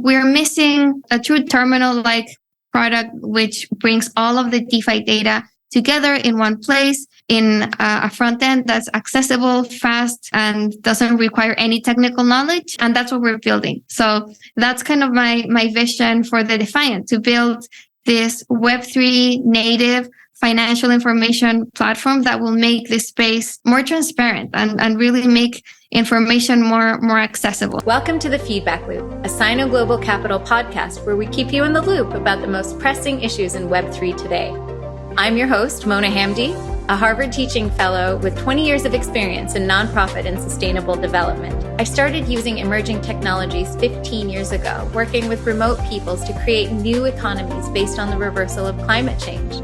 we're missing a true terminal-like product, which brings all of the DeFi data together in one place in a front end that's accessible, fast, and doesn't require any technical knowledge. And that's what we're building. So that's kind of my vision for the Defiant, to build this Web3 native financial information platform that will make this space more transparent and really make information more accessible. Welcome to The Feedback Loop, a Sino Global Capital podcast where we keep you in the loop about the most pressing issues in Web3 today. I'm your host, Mona Hamdi, a Harvard teaching fellow with 20 years of experience in nonprofit and sustainable development. I started using emerging technologies 15 years ago, working with remote peoples to create new economies based on the reversal of climate change.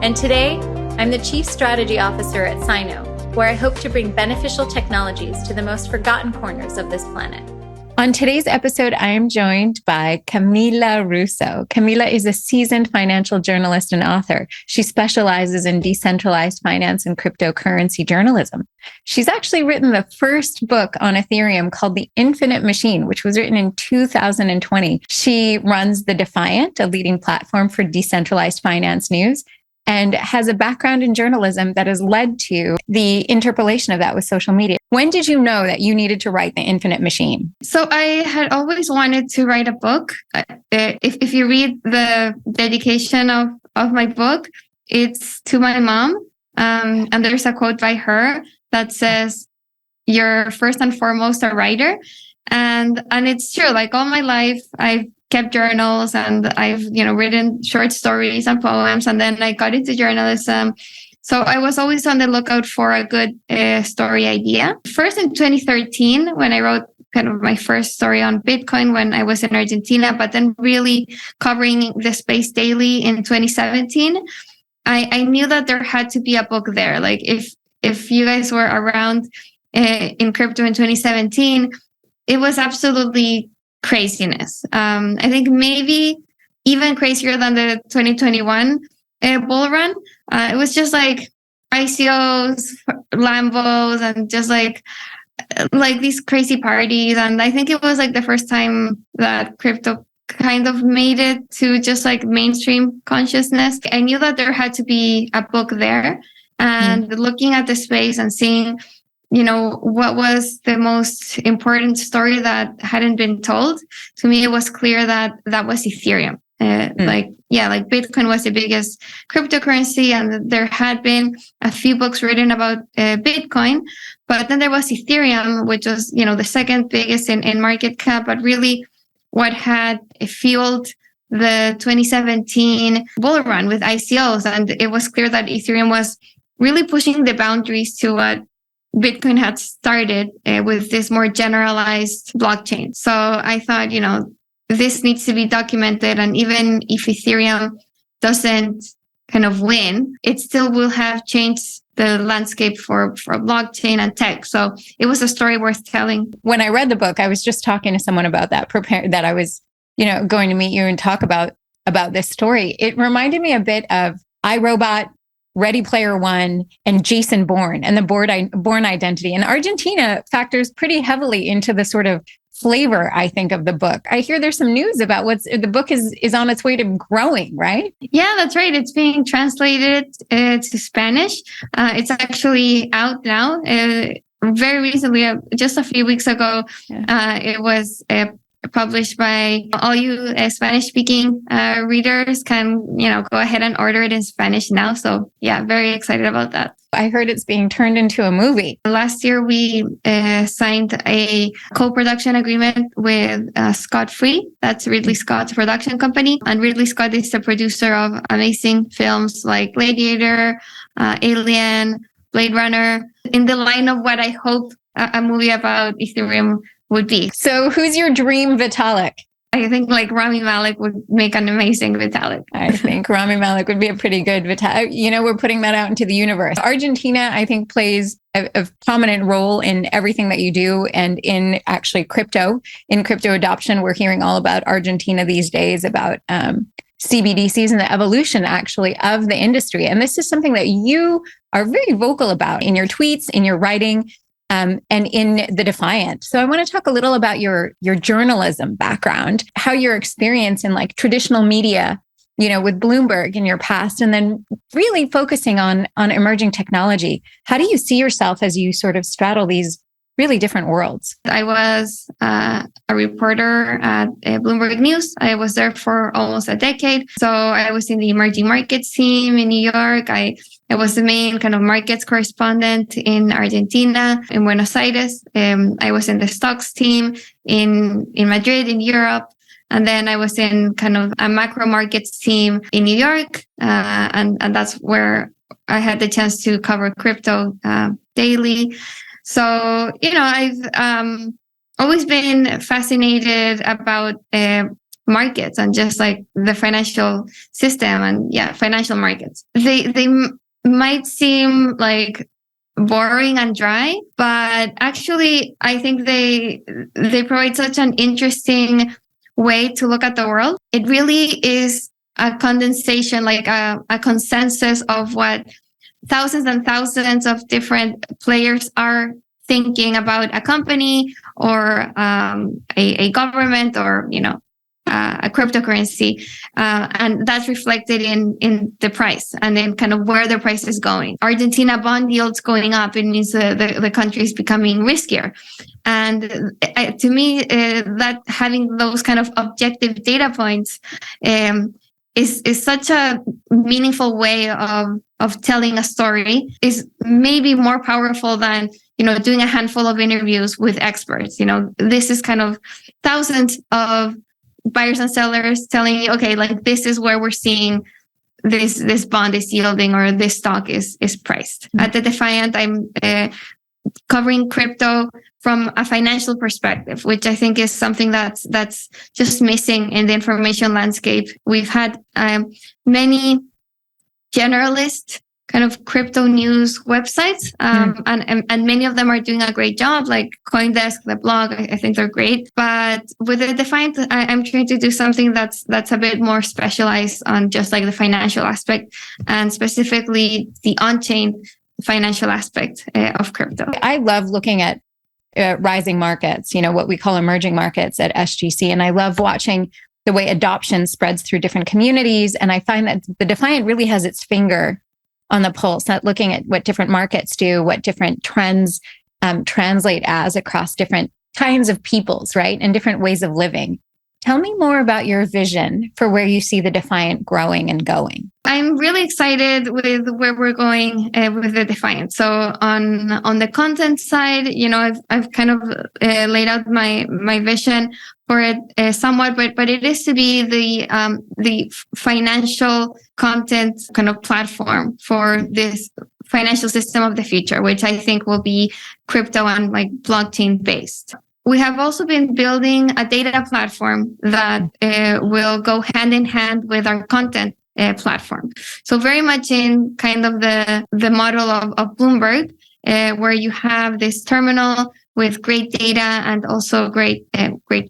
And today, I'm the Chief Strategy Officer at Sino, where I hope to bring beneficial technologies to the most forgotten corners of this planet. On today's episode, I am joined by Camila Russo. Camila is a seasoned financial journalist and author. She specializes in decentralized finance and cryptocurrency journalism. She's actually written the first book on Ethereum called The Infinite Machine, which was written in 2020. She runs the Defiant, a leading platform for decentralized finance news, and has a background in journalism that has led to the interpolation of that with social media. When did you know that you needed to write The Infinite Machine? So I had always wanted to write a book. If you read the dedication of my book, it's to my mom. And there's a quote by her that says, "You're first and foremost a writer." And it's true. Like all my life, I've kept journals and I've, written short stories and poems. And then I got into journalism. So I was always on the lookout for a good story idea. First in 2013, when I wrote kind of my first story on Bitcoin when I was in Argentina, but then really covering the space daily in 2017, I knew that there had to be a book there. Like if you guys were around in crypto in 2017, it was absolutely craziness. I think maybe even crazier than the 2021 bull run. It was just like ICOs, Lambos, and just like these crazy parties. And I think it was like the first time that crypto kind of made it to just like mainstream consciousness. I knew that there had to be a book there, and looking at the space and seeing what was the most important story that hadn't been told. To me, it was clear that was Ethereum. Like Bitcoin was the biggest cryptocurrency, and there had been a few books written about Bitcoin, but then there was Ethereum, which was, the second biggest in market cap, but really what had fueled the 2017 bull run with ICOs. And it was clear that Ethereum was really pushing the boundaries to what Bitcoin had started with this more generalized blockchain. So I thought, this needs to be documented. And even if Ethereum doesn't kind of win, it still will have changed the landscape for blockchain and tech. So it was a story worth telling. When I read the book, I was just talking to someone about that, that I was, going to meet you and talk about this story. It reminded me a bit of iRobot, Ready Player One, and Jason Bourne and the Bourne identity. And Argentina factors pretty heavily into the sort of flavor, I think, of the book. I hear there's some news about the book is on its way to growing, right? Yeah, that's right. It's being translated to Spanish. It's actually out now. Very recently, just a few weeks ago, it was published by all you Spanish-speaking readers can, go ahead and order it in Spanish now. So yeah, very excited about that. I heard it's being turned into a movie. Last year, we signed a co-production agreement with Scott Free. That's Ridley Scott's production company. And Ridley Scott is the producer of amazing films like Gladiator, Alien, Blade Runner, in the line of what I hope a movie about Ethereum would be. So who's your dream Vitalik? I think like Rami Malek would make an amazing Vitalik. I think Rami Malek would be a pretty good Vitalik. We're putting that out into the universe. Argentina, I think, plays a prominent role in everything that you do, and in actually crypto adoption. We're hearing all about Argentina these days, about CBDCs and the evolution actually of the industry. And this is something that you are very vocal about in your tweets, in your writing. and in the Defiant. So I want to talk a little about your journalism background, how your experience in like traditional media, with Bloomberg in your past, and then really focusing on emerging technology. How do you see yourself as you sort of straddle these really different worlds? I was a reporter at Bloomberg News. I was there for almost a decade. So I was in the emerging markets team in New York. I was the main kind of markets correspondent in Argentina, in Buenos Aires. I was in the stocks team in Madrid, in Europe. And then I was in kind of a macro markets team in New York. And that's where I had the chance to cover crypto daily. So, I've always been fascinated about markets and just like the financial system and financial markets. They might seem like boring and dry, but actually I think they provide such an interesting way to look at the world. It really is a condensation, like a consensus of what thousands and thousands of different players are thinking about a company or a government or, a cryptocurrency. And that's reflected in the price and then kind of where the price is going. Argentina bond yields going up. It means the country is becoming riskier. And to me, that having those kind of objective data points is such a meaningful way of telling a story, is maybe more powerful than, doing a handful of interviews with experts. This is kind of thousands of buyers and sellers telling you, okay, like this is where we're seeing this bond is yielding or this stock is priced. At the Defiant, I'm covering crypto from a financial perspective, which I think is something that's just missing in the information landscape. We've had many generalist kind of crypto news websites, and many of them are doing a great job, like CoinDesk, the blog. I think they're great. But with the Defiant, I'm trying to do something that's a bit more specialized on just like the financial aspect and specifically the on-chain financial aspect of crypto. I love looking at rising markets, what we call emerging markets at SGC. And I love watching the way adoption spreads through different communities. And I find that the Defiant really has its finger on the pulse, not looking at what different markets do, what different trends translate as across different kinds of peoples, right? And different ways of living. Tell me more about your vision for where you see the Defiant growing and going. I'm really excited with where we're going with the Defiant. So on the content side, I've kind of laid out my vision for it somewhat, but it is to be the financial content kind of platform for this financial system of the future, which I think will be crypto and like blockchain based. We have also been building a data platform that will go hand in hand with our content platform. So very much in kind of the model of Bloomberg, where you have this terminal with great data and also great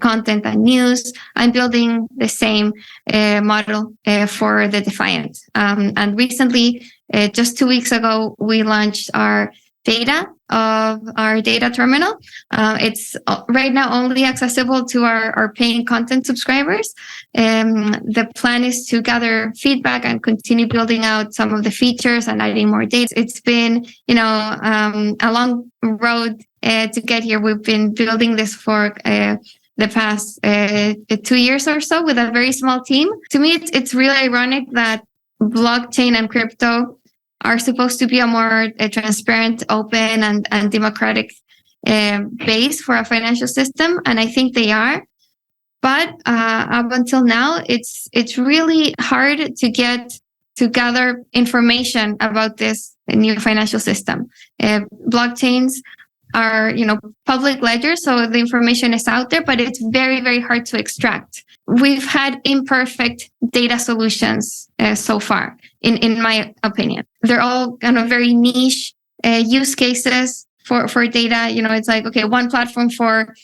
content and news. I'm building the same model for the Defiant. And recently, just 2 weeks ago, we launched our beta of our data terminal. It's right now only accessible to our paying content subscribers. The plan is to gather feedback and continue building out some of the features and adding more data. It's been, a long road to get here. We've been building this for the past 2 years or so with a very small team. To me, it's really ironic that blockchain and crypto are supposed to be a more transparent, open, and democratic base for a financial system, and I think they are. But up until now, it's really hard to gather information about this new financial system. Blockchains are, public ledgers, so the information is out there, but it's very, very hard to extract. We've had imperfect data solutions so far, in my opinion. They're all kind of very niche use cases for data. It's like, okay, one platform for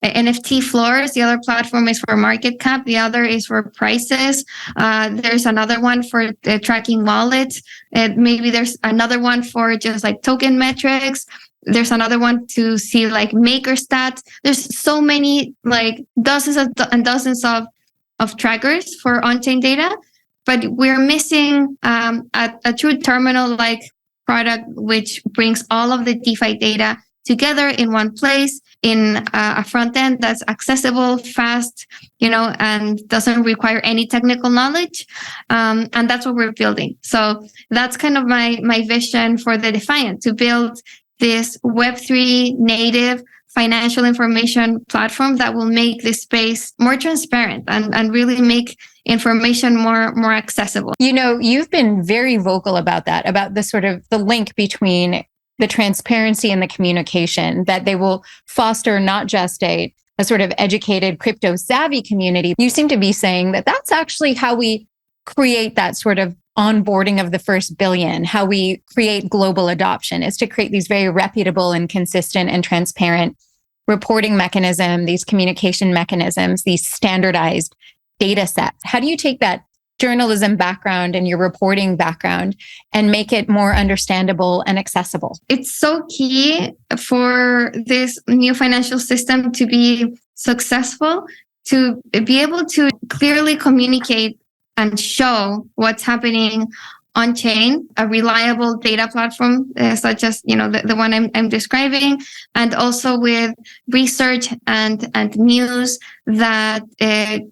NFT floors, the other platform is for market cap, the other is for prices. There's another one for tracking wallets. Maybe there's another one for just like token metrics. There's another one to see like maker stats. There's so many, like dozens and dozens of trackers for on-chain data, but we're missing a true terminal-like product which brings all of the DeFi data together in one place in a front end that's accessible, fast, and doesn't require any technical knowledge. And that's what we're building. So that's kind of my vision for the Defiant, to build this Web3 native financial information platform that will make this space more transparent and really make information more accessible. You've been very vocal about that, about the sort of the link between the transparency and the communication, that they will foster not just a sort of educated crypto savvy community. You seem to be saying that that's actually how we create that sort of onboarding of the first billion, how we create global adoption, is to create these very reputable and consistent and transparent reporting mechanism, these communication mechanisms, these standardized data sets. How do you take that journalism background and your reporting background and make it more understandable and accessible? It's so key for this new financial system to be successful, to be able to clearly communicate and show what's happening on chain, a reliable data platform such as the one I'm describing, and also with research and news that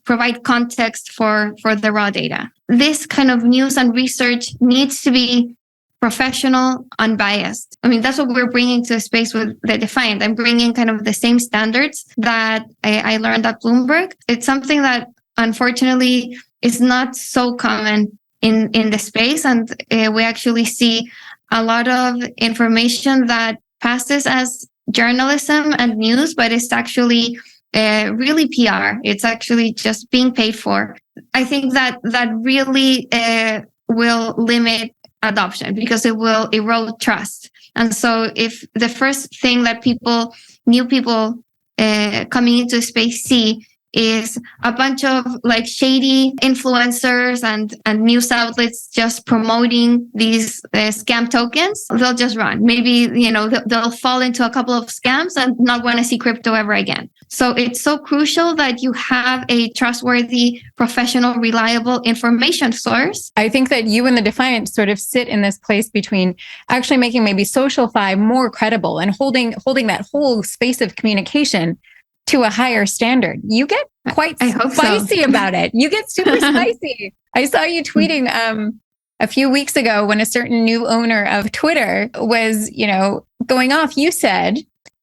provide context for the raw data. This kind of news and research needs to be professional, unbiased. I mean, that's what we're bringing to a space with the Defiant. I'm bringing kind of the same standards that I learned at Bloomberg. It's something that unfortunately is not so common in the space. And we actually see a lot of information that passes as journalism and news, but it's actually really PR. It's actually just being paid for. I think that really will limit adoption because it will erode trust. And so if the first thing that new people coming into space see is a bunch of like shady influencers and news outlets just promoting these scam tokens, they'll just run. Maybe, they'll fall into a couple of scams and not want to see crypto ever again. So it's so crucial that you have a trustworthy, professional, reliable information source. I think that you and the Defiant sort of sit in this place between actually making maybe SocialFi more credible and holding that whole space of communication to a higher standard. You get quite spicy about it. You get super spicy. I saw you tweeting a few weeks ago when a certain new owner of Twitter was, going off. You said,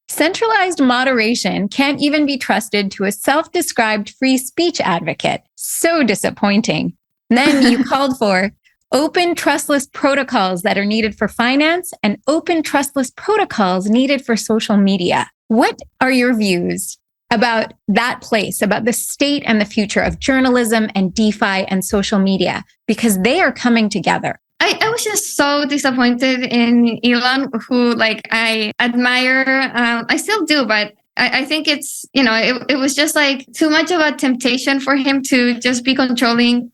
centralized moderation can't even be trusted to a self-described free speech advocate. So disappointing. And then you called for open trustless protocols that are needed for finance and open trustless protocols needed for social media. What are your views about that place, about the state and the future of journalism and DeFi and social media? Because they are coming together. I was just so disappointed in Elon, who I admire. I still do, but I think it's, it was just like too much of a temptation for him to just be controlling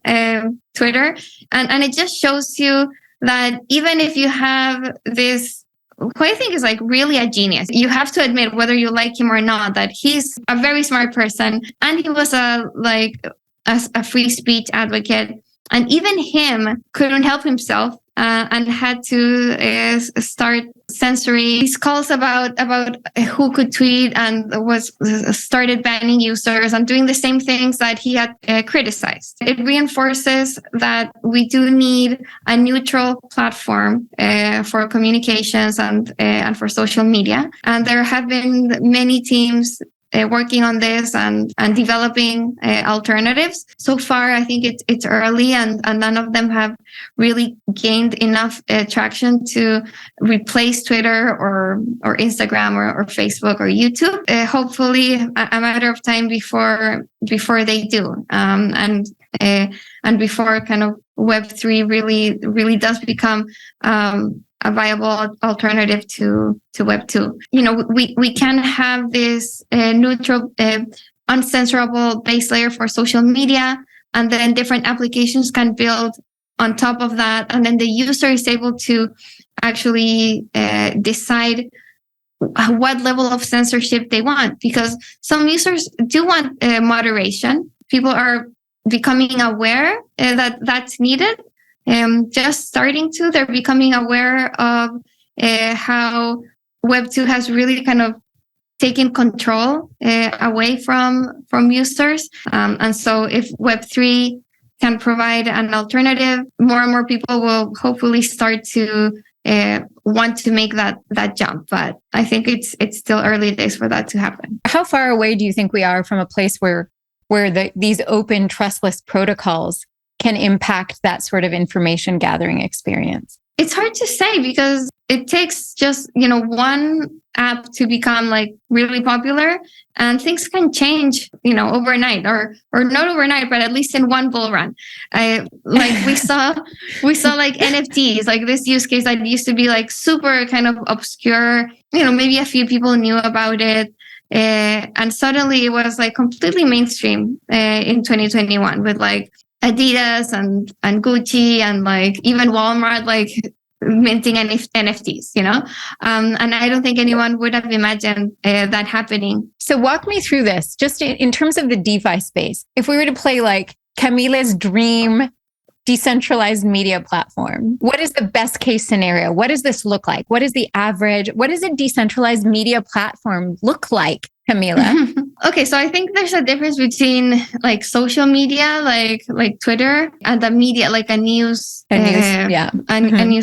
Twitter. And it just shows you that even if you have this, who I think is really a genius, you have to admit, whether you like him or not, that he's a very smart person. And he was a free speech advocate. And even him couldn't help himself and had to start censoring these calls about who could tweet, and started banning users and doing the same things that he had criticized. It reinforces that we do need a neutral platform for communications and for social media. And there have been many teams working on this and developing alternatives. So far, I think it's early and none of them have really gained enough traction to replace Twitter or Instagram or Facebook or YouTube. Hopefully, a matter of time before they do, and before kind of Web3 really does become a viable alternative to Web2. We can have this neutral, uncensorable base layer for social media, and then different applications can build on top of that. And then the user is able to actually decide what level of censorship they want, because some users do want moderation. People are becoming aware that that's needed. Just starting to, they're becoming aware of how Web2 has really kind of taken control away from users. And so if Web3 can provide an alternative, more and more people will hopefully start to want to make that jump. But I think it's still early days for that to happen. How far away do you think we are from a place where these open, trustless protocols can impact that sort of information gathering experience? It's hard to say, because it takes just, one app to become like really popular, and things can change, overnight, or not overnight, but at least in one bull run. We saw like NFTs, like this use case that used to be like super kind of obscure, maybe a few people knew about it. And suddenly it was like completely mainstream in 2021 with like Adidas and Gucci and like even Walmart like minting NFTs, and I don't think anyone would have imagined that happening. So walk me through this, just in terms of the DeFi space. If we were to play like Camila's dream decentralized media platform, what is the best case scenario? What does this look like? What is the average? What does a decentralized media platform look like, Camila? Okay, so I think there's a difference between like social media, like Twitter, and the media, like a news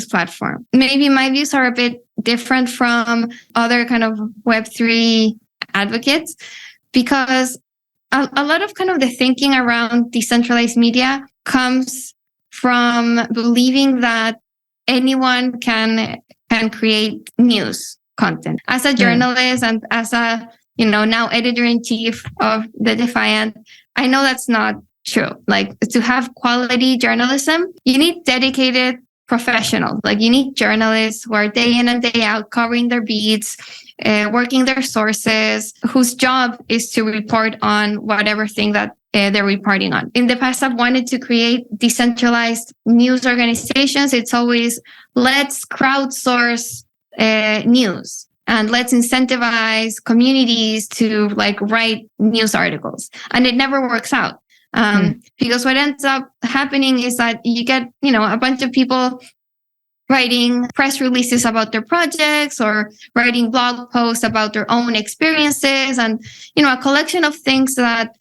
platform. Maybe my views are a bit different from other kind of Web3 advocates, because a lot of kind of the thinking around decentralized media comes from believing that anyone can create news content. As a journalist and as a now editor-in-chief of the Defiant, I know that's not true. Like, to have quality journalism, you need dedicated professionals. Like, you need journalists who are day in and day out covering their beats, working their sources, whose job is to report on whatever thing that they're reporting on. In the past, I've wanted to create decentralized news organizations. It's always, let's crowdsource news. And let's incentivize communities to like write news articles. And it never works out. Because what ends up happening is that you get, a bunch of people writing press releases about their projects or writing blog posts about their own experiences, and, a collection of things that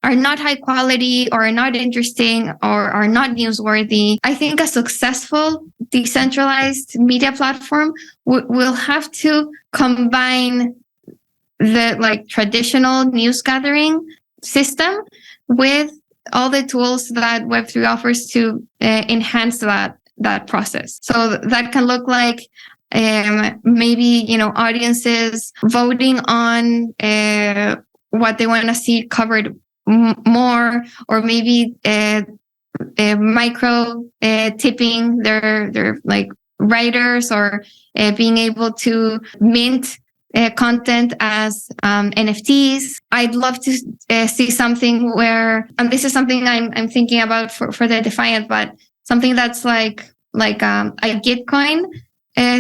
are not high quality or are not interesting or are not newsworthy. I think a successful decentralized media platform will have to combine the like traditional news gathering system with all the tools that Web3 offers to enhance that process. So that can look like maybe, audiences voting on what they want to see covered more, or maybe micro tipping their like writers, or being able to mint content as NFTs. I'd love to see something where, and this is something I'm thinking about for the Defiant, but something that's like a Gitcoin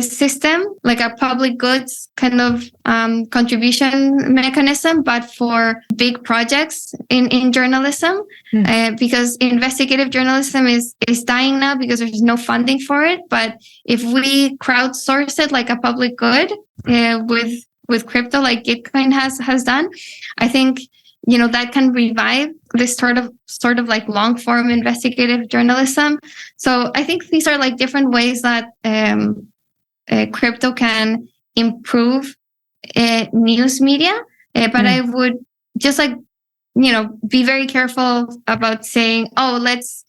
system, like a public goods kind of contribution mechanism, but for big projects in journalism, because investigative journalism is dying now because there's no funding for it. But if we crowdsource it like a public good with crypto, like Gitcoin has done, I think that can revive this sort of like long form investigative journalism. So I think these are like different ways that crypto can improve news media, but I would just like be very careful about saying, oh, let's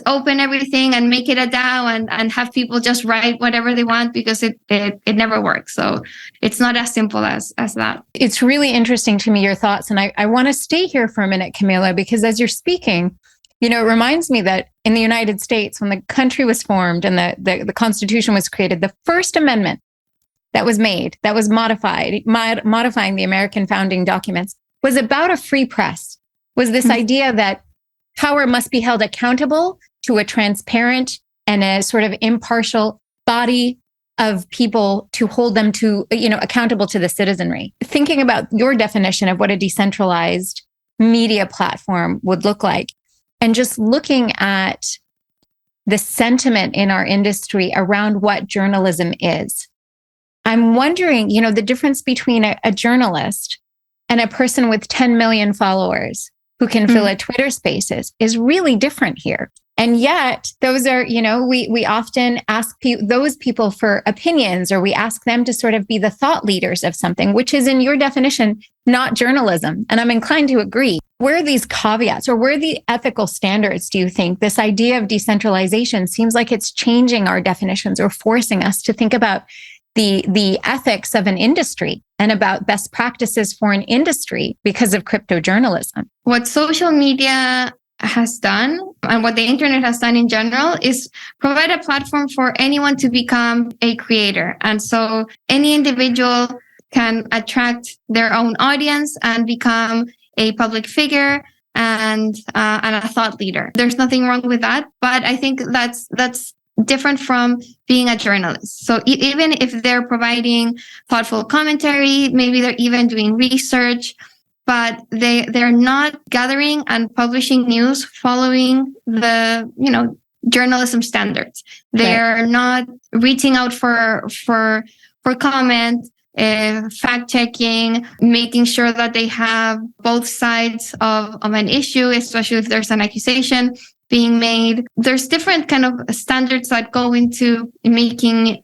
open everything and make it a DAO and have people just write whatever they want, because it never works. So it's not as simple as that. It's really interesting to me, your thoughts, and I want to stay here for a minute, Camila, because as you're speaking, it reminds me that in the United States, when the country was formed and the Constitution was created, the first amendment that was made, that was modifying the American founding documents, was about a free press, was this idea that power must be held accountable to a transparent and a sort of impartial body of people to hold them to, accountable to the citizenry. Thinking about your definition of what a decentralized media platform would look like, and just looking at the sentiment in our industry around what journalism is. I'm wondering, the difference between a journalist and a person with 10 million followers who can fill a Twitter Spaces is really different here. And yet those are, we often ask those people for opinions, or we ask them to sort of be the thought leaders of something, which is, in your definition, not journalism. And I'm inclined to agree. Where are these caveats, or where are the ethical standards, do you think? This idea of decentralization seems like it's changing our definitions, or forcing us to think about the ethics of an industry and about best practices for an industry because of crypto journalism. What social media has done, and what the internet has done in general, is provide a platform for anyone to become a creator. And so any individual can attract their own audience and become a public figure and a thought leader. There's nothing wrong with that, but I think that's different from being a journalist. So even if they're providing thoughtful commentary, maybe they're even doing research, but they're not gathering and publishing news following the journalism standards. They're not reaching out for comment, fact checking, making sure that they have both sides of an issue, especially if there's an accusation being made. There's different kind of standards that go into making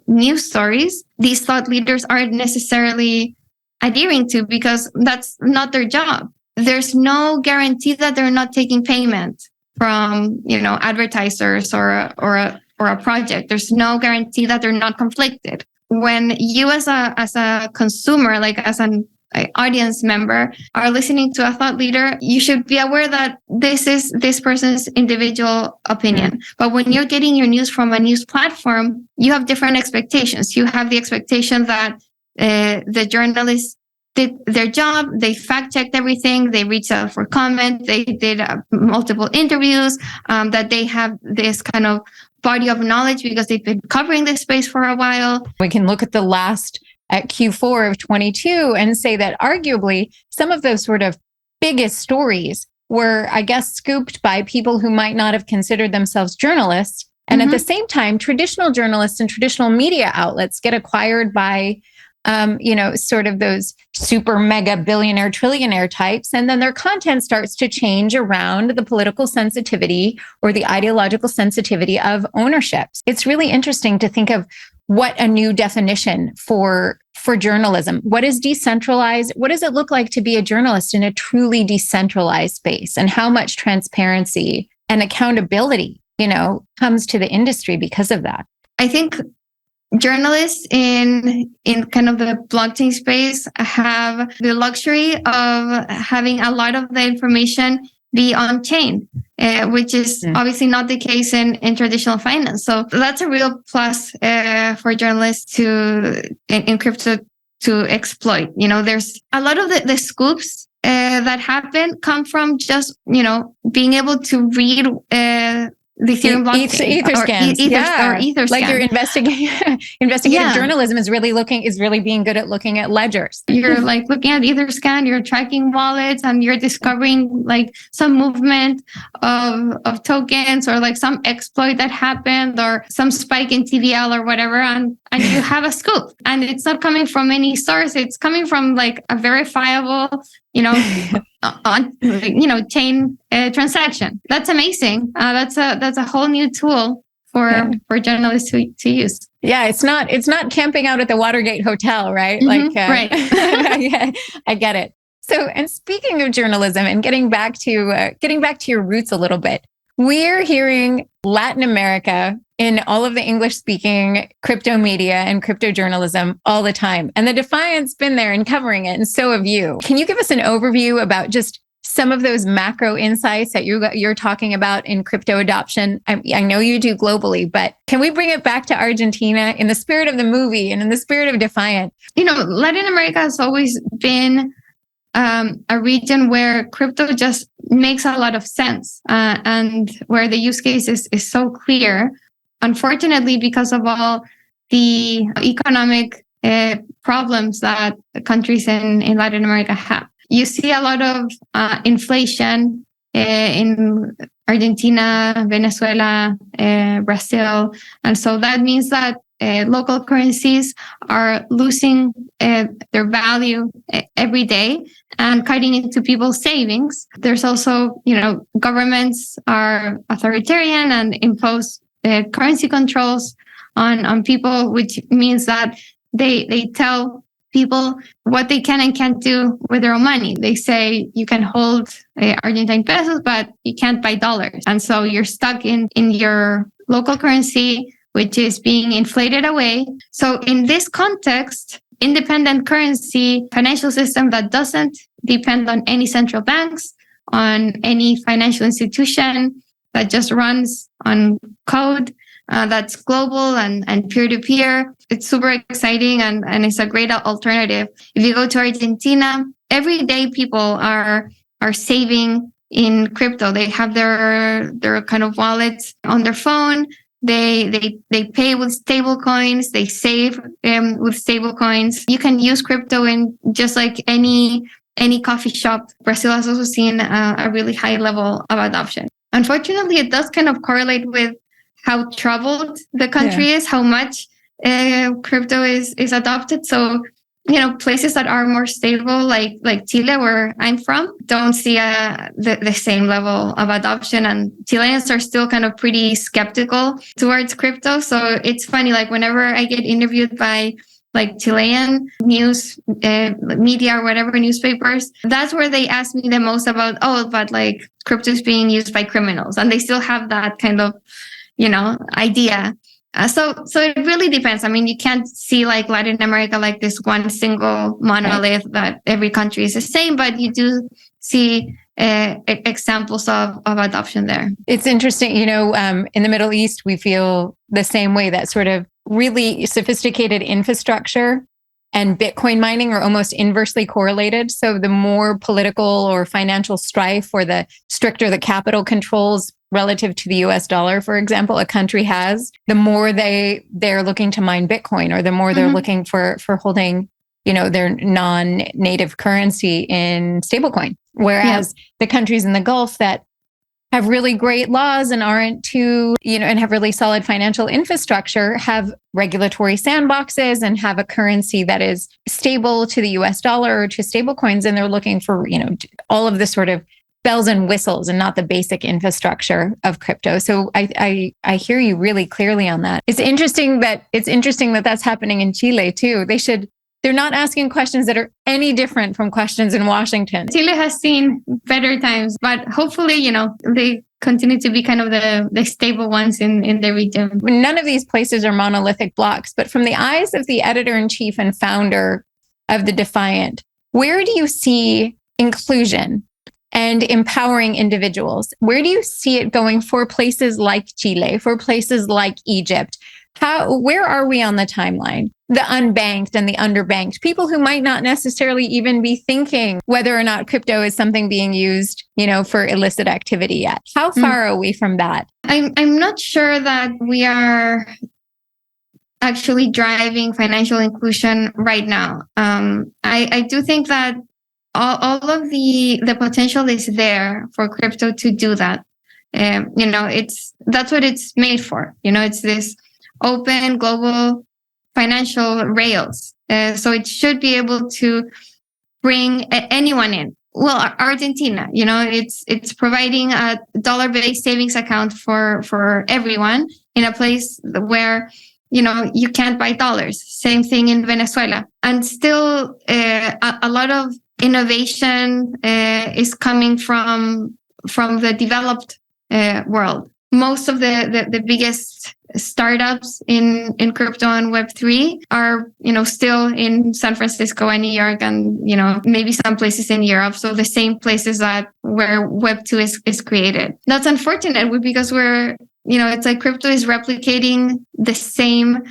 news stories. These thought leaders aren't necessarily adhering to, because that's not their job. There's no guarantee that they're not taking payment from advertisers or a project. There's no guarantee that they're not conflicted. When you as a consumer, like as an audience member, are listening to a thought leader, you should be aware that this is this person's individual opinion. But when you're getting your news from a news platform, you have different expectations. You have the expectation that the journalists did their job, they fact-checked everything, they reached out for comment, they did multiple interviews, that they have this kind of body of knowledge because they've been covering this space for a while. We can look at the last at Q4 of 22 and say that arguably some of those sort of biggest stories were, I guess, scooped by people who might not have considered themselves journalists. And at the same time, traditional journalists and traditional media outlets get acquired by, sort of those super mega billionaire, trillionaire types. And then their content starts to change around the political sensitivity or the ideological sensitivity of ownership. It's really interesting to think of what a new definition for journalism. What is decentralized? What does it look like to be a journalist in a truly decentralized space? And how much transparency and accountability, comes to the industry because of that? I think journalists in kind of the blockchain space have the luxury of having a lot of the information be on chain, which is obviously not the case in traditional finance. So that's a real plus for journalists in crypto to exploit. There's a lot of the scoops that happen come from just being able to read the Ethereum blockchain, Etherscan. Like you're investigative journalism is really being good at looking at ledgers. You're like looking at Etherscan, you're tracking wallets, and you're discovering like some movement of tokens, or like some exploit that happened, or some spike in TVL or whatever, and you have a scoop. And it's not coming from any source; it's coming from like a verifiable, chain transaction. That's amazing. That's a whole new tool for journalists to use. Yeah, it's not camping out at the Watergate Hotel, right? Right. I get it. So, and speaking of journalism and getting back to your roots a little bit, we're hearing Latin America in all of the English-speaking crypto media and crypto journalism all the time. And the Defiant's been there and covering it, and so have you. Can you give us an overview about just some of those macro insights that you're talking about in crypto adoption? I know you do globally, but can we bring it back to Argentina in the spirit of the movie and in the spirit of Defiant? Latin America has always been a region where crypto just makes a lot of sense, and where the use case is so clear. Unfortunately, because of all the economic problems that countries in Latin America have. You see a lot of inflation in Argentina, Venezuela, Brazil. And so that means that local currencies are losing their value every day and cutting into people's savings. There's also, governments are authoritarian and impose currency controls on people, which means that they tell people what they can and can't do with their own money. They say you can hold Argentine pesos, but you can't buy dollars. And so you're stuck in your local currency, which is being inflated away. So in this context, independent currency, financial system that doesn't depend on any central banks, on any financial institution, that just runs on code, that's global and peer-to-peer. It's super exciting and it's a great alternative. If you go to Argentina, every day people are saving in crypto. They have their kind of wallets on their phone. They pay with stable coins. They save with stable coins. You can use crypto in just like any coffee shop. Brazil has also seen a really high level of adoption. Unfortunately, it does kind of correlate with how troubled the country is, how much crypto is adopted. So, places that are more stable, like Chile, where I'm from, don't see the same level of adoption. And Chileans are still kind of pretty skeptical towards crypto. So it's funny, like whenever I get interviewed by like Chilean news media or whatever, newspapers, that's where they ask me the most about, but like crypto is being used by criminals. And they still have that kind of, idea. So it really depends. I mean, you can't see like Latin America like this one single monolith that every country is the same, but you do see examples of adoption there. It's interesting, in the Middle East, we feel the same way, that sort of really sophisticated infrastructure and Bitcoin mining are almost inversely correlated. So the more political or financial strife, or the stricter the capital controls relative to the US dollar, for example, a country has, the more they're looking to mine Bitcoin, or the more they're looking for holding, their non-native currency in stablecoin. Whereas the countries in the Gulf that have really great laws and aren't too, and have really solid financial infrastructure, have regulatory sandboxes and have a currency that is stable to the US dollar or to stablecoins. And they're looking for, all of the sort of bells and whistles and not the basic infrastructure of crypto. So I hear you really clearly on that. It's interesting that that's happening in Chile too. They're not asking questions that are any different from questions in Washington. Chile has seen better times, but hopefully, they continue to be kind of the stable ones in the region. None of these places are monolithic blocks, but from the eyes of the editor-in-chief and founder of the Defiant, where do you see inclusion and empowering individuals? Where do you see it going for places like Chile, for places like Egypt? Where are we on the timeline? The unbanked and the underbanked, people who might not necessarily even be thinking whether or not crypto is something being used, for illicit activity yet. How far are we from that? I'm not sure that we are actually driving financial inclusion right now. I do think that all of the potential is there for crypto to do that. That's what it's made for. It's this open global financial rails. So it should be able to bring anyone in. Well, Argentina, it's providing a dollar-based savings account for everyone in a place where, you can't buy dollars. Same thing in Venezuela. And still a lot of innovation is coming from the developed world. Most of the biggest startups in crypto and Web3 are, still in San Francisco and New York and, maybe some places in Europe. So the same places where Web2 is created. That's unfortunate because it's like crypto is replicating the same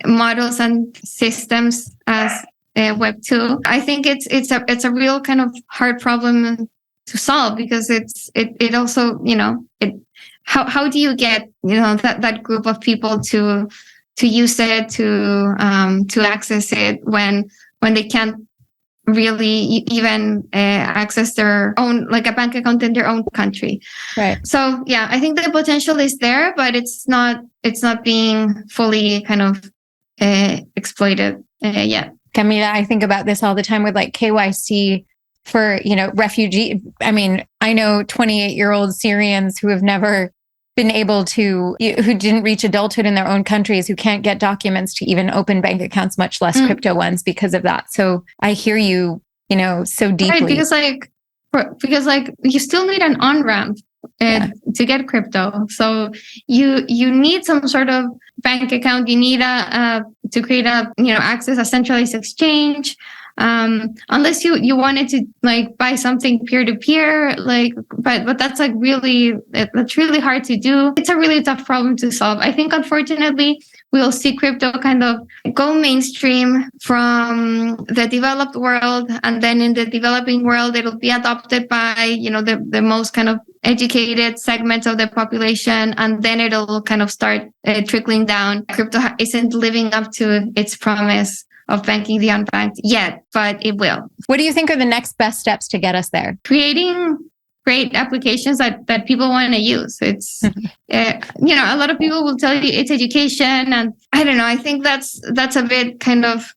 models and systems as Web2. I think it's a real kind of hard problem to solve because it also, how do you get, that group of people to use it, to access it when they can't really even access their own, like a bank account in their own country. Right. So yeah, I think the potential is there, but it's not being fully kind of exploited yet. Camila, I think about this all the time with like KYC for, refugee. I mean, I know 28-year-old Syrians who have never been able to, who didn't reach adulthood in their own countries, who can't get documents to even open bank accounts, much less crypto ones, because of that. So I hear you, so deeply. Right, because you still need an on-ramp to get crypto. So you need some sort of bank account. You need to create access a centralized exchange. Unless you wanted to like buy something peer to peer, but that's like that's really hard to do. It's a really tough problem to solve. I think unfortunately we'll see crypto kind of go mainstream from the developed world, and then in the developing world it'll be adopted by the most kind of educated segments of the population, and then it'll kind of start trickling down. Crypto isn't living up to its promise of banking the unbanked yet, but it will. What do you think are the next best steps to get us there? Creating great applications that people want to use. It's, a lot of people will tell you it's education. And I don't know, I think that's a bit kind of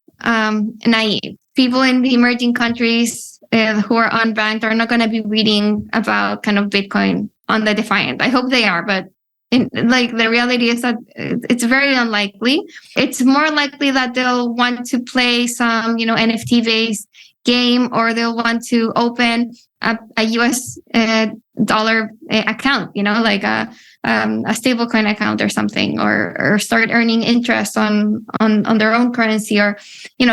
naive. People in the emerging countries who are unbanked are not going to be reading about kind of Bitcoin on the Defiant. I hope they are, but the reality is that it's very unlikely. It's more likely that they'll want to play some, NFT-based game, or they'll want to open a US dollar account, like a stablecoin account or something, or start earning interest on their own currency, or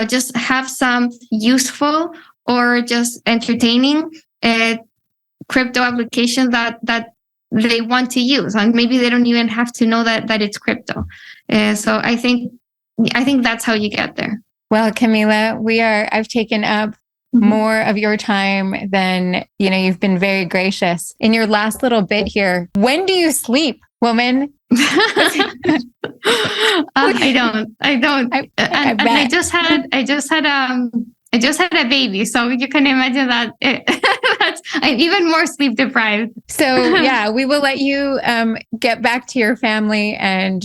just have some useful or just entertaining crypto application that they want to use, and maybe they don't even have to know that it's crypto. So I think that's how you get there. Well, Camila, I've taken up more of your time than, you've been very gracious. In your last little bit here, when do you sleep, woman? I don't. And I just had a baby, so you can imagine that I'm even more sleep deprived. So yeah, we will let you get back to your family and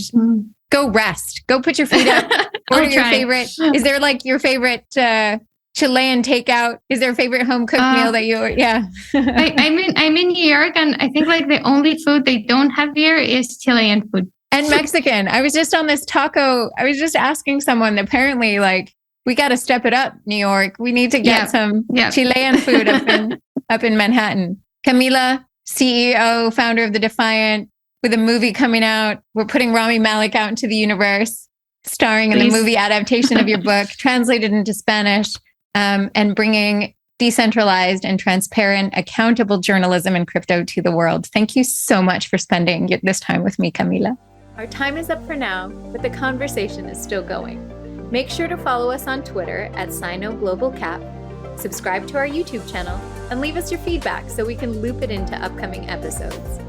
go rest. Go put your feet up. Order your favorite. Is there like your favorite Chilean takeout? Is there a favorite home cooked meal that you? Yeah. I'm in New York, and I think like the only food they don't have here is Chilean food and Mexican. I was just on this taco. I was just asking someone. Apparently, like, we got to step it up, New York. We need to get some Chilean food up in Manhattan. Camila, CEO, founder of the Defiant, with a movie coming out. We're putting Rami Malek out into the universe, starring in the movie adaptation of your book, translated into Spanish, and bringing decentralized and transparent, accountable journalism and crypto to the world. Thank you so much for spending this time with me, Camila. Our time is up for now, but the conversation is still going. Make sure to follow us on Twitter at SinoGlobalCap, subscribe to our YouTube channel, and leave us your feedback so we can loop it into upcoming episodes.